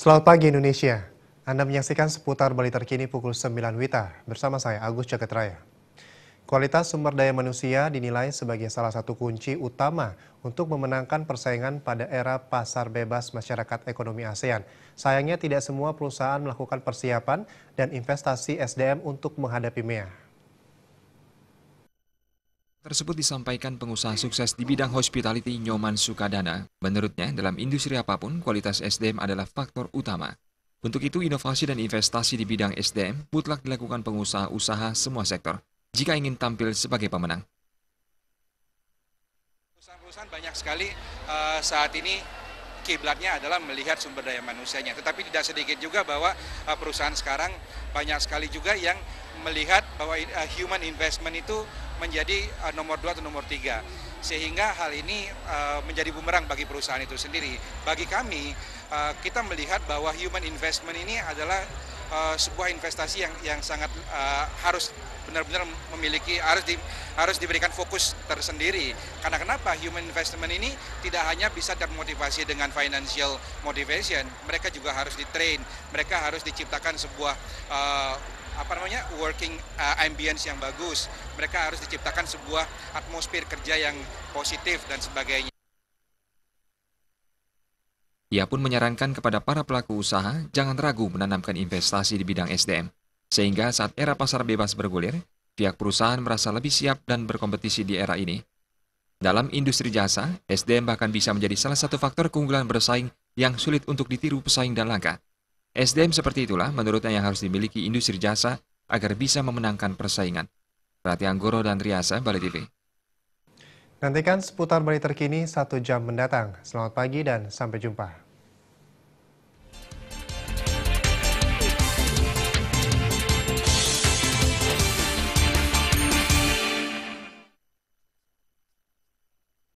Selamat pagi Indonesia. Anda menyaksikan seputar Bali terkini pukul 9 WITA bersama saya Agus Jagetraya. Kualitas sumber daya manusia dinilai sebagai salah satu kunci utama untuk memenangkan persaingan pada era pasar bebas masyarakat ekonomi ASEAN. Sayangnya tidak semua perusahaan melakukan persiapan dan investasi SDM untuk menghadapi MEA. Tersebut disampaikan pengusaha sukses di bidang hospitality Nyoman Sukadana. Menurutnya, dalam industri apapun, kualitas SDM adalah faktor utama. Untuk itu, inovasi dan investasi di bidang SDM mutlak dilakukan pengusaha usaha semua sektor jika ingin tampil sebagai pemenang. Perusahaan-perusahaan banyak sekali saat ini kiblatnya adalah melihat sumber daya manusianya. Tetapi tidak sedikit juga bahwa perusahaan sekarang banyak sekali juga yang melihat bahwa human investment itu menjadi nomor 2 atau nomor 3. Sehingga hal ini menjadi bumerang bagi perusahaan itu sendiri. Bagi kami, kita melihat bahwa human investment ini adalah sebuah investasi yang sangat harus benar-benar memiliki, harus diberikan fokus tersendiri. Karena kenapa? Human investment ini tidak hanya bisa termotivasi dengan financial motivation, mereka juga harus di-train, mereka harus diciptakan sebuah working ambience yang bagus, mereka harus diciptakan sebuah atmosfer kerja yang positif dan sebagainya. Ia pun menyarankan kepada para pelaku usaha jangan ragu menanamkan investasi di bidang SDM. Sehingga saat era pasar bebas bergulir, pihak perusahaan merasa lebih siap dan berkompetisi di era ini. Dalam industri jasa, SDM bahkan bisa menjadi salah satu faktor keunggulan bersaing yang sulit untuk ditiru pesaing dan langka. SDM seperti itulah menurutnya yang harus dimiliki industri jasa agar bisa memenangkan persaingan. Rati Anggoro dan Riasa, Bali TV. Nantikan seputar Bali terkini 1 jam mendatang. Selamat pagi dan sampai jumpa.